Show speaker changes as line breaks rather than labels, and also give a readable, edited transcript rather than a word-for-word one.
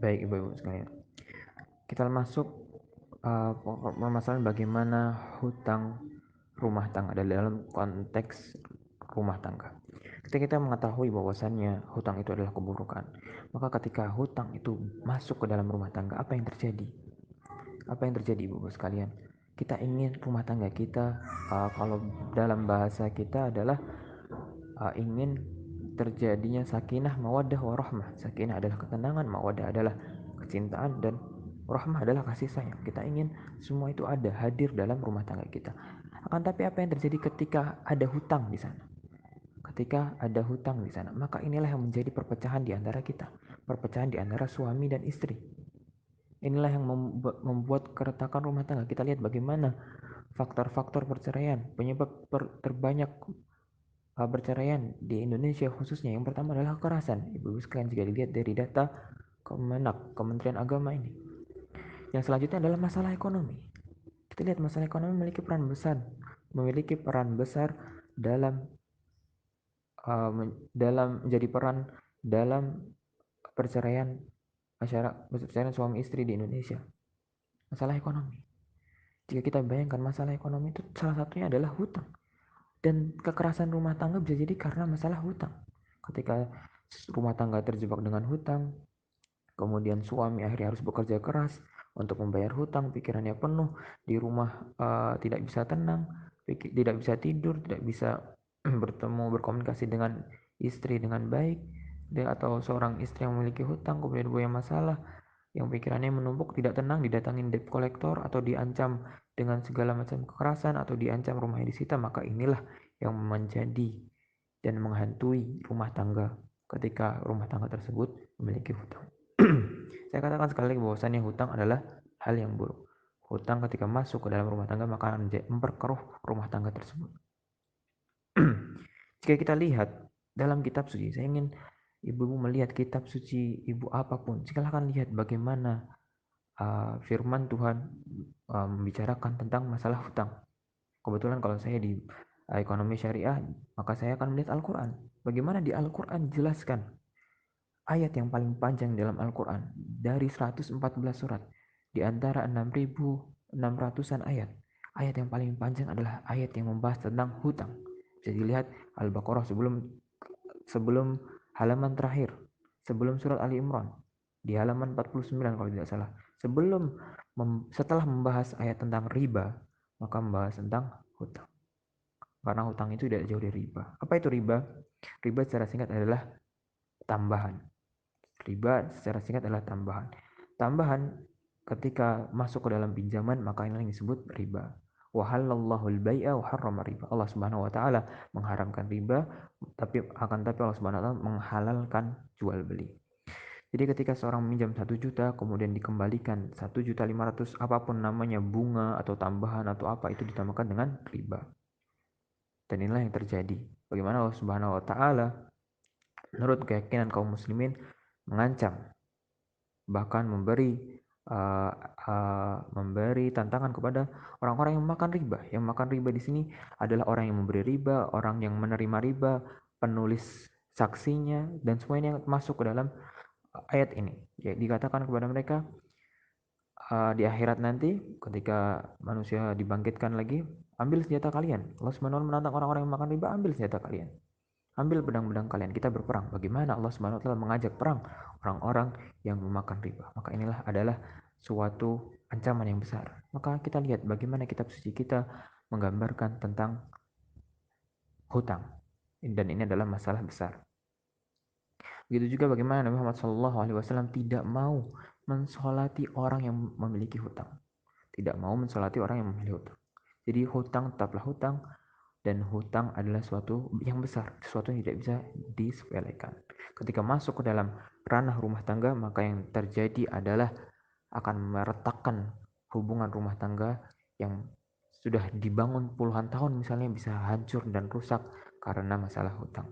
Baik Ibu-ibu sekalian, kita masuk permasalahan bagaimana hutang rumah tangga dalam konteks rumah tangga. Ketika kita mengetahui bahwasannya hutang itu adalah keburukan, maka ketika hutang itu masuk ke dalam rumah tangga, apa yang terjadi? Apa yang terjadi Ibu-ibu sekalian? Kita ingin rumah tangga kita, kalau dalam bahasa kita adalah ingin terjadinya sakinah, mawaddah, warahmah. Sakinah adalah ketenangan, mawaddah adalah kecintaan, dan rahmah adalah kasih sayang. Kita ingin semua itu ada, hadir dalam rumah tangga kita. Akan tapi apa yang terjadi ketika ada hutang di sana? Ketika ada hutang di sana, maka inilah yang menjadi perpecahan di antara kita, perpecahan di antara suami dan istri. Inilah yang membuat keretakan rumah tangga. Kita lihat bagaimana faktor-faktor perceraian, penyebab terbanyak perceraian di Indonesia khususnya. Yang pertama adalah kekerasan. Ibu-ibu sekalian jika dilihat dari data Kemenak, Kementerian Agama ini. Yang selanjutnya adalah masalah ekonomi. Kita lihat masalah ekonomi memiliki peran besar dalam menjadi peran dalam perceraian perceraian suami istri di Indonesia. Masalah ekonomi. Jika kita bayangkan masalah ekonomi itu salah satunya adalah hutang. Dan kekerasan rumah tangga bisa jadi karena masalah hutang. Ketika rumah tangga terjebak dengan hutang, kemudian suami akhirnya harus bekerja keras untuk membayar hutang, pikirannya penuh, di rumah tidak bisa tenang, tidak bisa tidur, tidak bisa berkomunikasi dengan istri dengan baik, atau seorang istri yang memiliki hutang kemudian punya masalah, yang pikirannya menumpuk, tidak tenang, didatangin debt collector atau diancam dengan segala macam kekerasan atau diancam rumahnya disita, maka inilah yang menjadi dan menghantui rumah tangga ketika rumah tangga tersebut memiliki hutang. Saya katakan sekali lagi bahwasannya hutang adalah hal yang buruk. Hutang ketika masuk ke dalam rumah tangga maka akan memperkeruh rumah tangga tersebut. Jika kita lihat dalam kitab suci, saya ingin ibu melihat kitab suci ibu apapun, silahkan lihat bagaimana firman Tuhan membicarakan tentang masalah hutang. Kebetulan kalau saya di ekonomi syariah, maka saya akan melihat Al-Quran. Bagaimana di Al-Quran dijelaskan ayat yang paling panjang dalam Al-Quran dari 114 surat, di antara 6.600-an ayat. Ayat yang paling panjang adalah ayat yang membahas tentang hutang. Bisa dilihat Al-Baqarah sebelum halaman terakhir, sebelum surat Ali Imran, di halaman 49 kalau tidak salah. Setelah membahas ayat tentang riba, maka membahas tentang hutang. Karena hutang itu tidak jauh dari riba. Apa itu riba? Riba secara singkat adalah tambahan. Riba secara singkat adalah tambahan. Tambahan ketika masuk ke dalam pinjaman, maka ini yang disebut riba. Wa halallahu al-bai'a wa harrama riba. Allah Subhanahu wa taala mengharamkan riba, tapi Allah Subhanahu wa taala menghalalkan jual beli. Jadi ketika seorang meminjam 1 juta kemudian dikembalikan 1.500.000 apapun namanya, bunga atau tambahan atau apa, itu dinamakan dengan riba. Dan inilah yang terjadi. Bagaimana Allah Subhanahu wa taala menurut keyakinan kaum muslimin mengancam, bahkan memberi tantangan kepada orang-orang yang makan riba. Yang makan riba di sini adalah orang yang memberi riba, orang yang menerima riba, penulis saksinya, dan semuanya yang masuk ke dalam ayat ini. Ya, dikatakan kepada mereka di akhirat nanti ketika manusia dibangkitkan lagi, ambil senjata kalian. Allah SWT menantang orang-orang yang makan riba, ambil senjata kalian. Ambil pedang-pedang kalian, kita berperang. Bagaimana Allah SWT mengajak perang orang-orang yang memakan riba. Maka inilah adalah suatu ancaman yang besar. Maka kita lihat bagaimana kitab suci kita menggambarkan tentang hutang. Dan ini adalah masalah besar. Begitu juga bagaimana Nabi Muhammad SAW tidak mau mensolati orang yang memiliki hutang. Tidak mau mensolati orang yang memiliki hutang. Jadi hutang tetaplah hutang, dan hutang adalah suatu yang besar, sesuatu yang tidak bisa disepelekan. Ketika masuk ke dalam ranah rumah tangga, maka yang terjadi adalah akan meretakkan hubungan rumah tangga yang sudah dibangun puluhan tahun misalnya, bisa hancur dan rusak karena masalah hutang.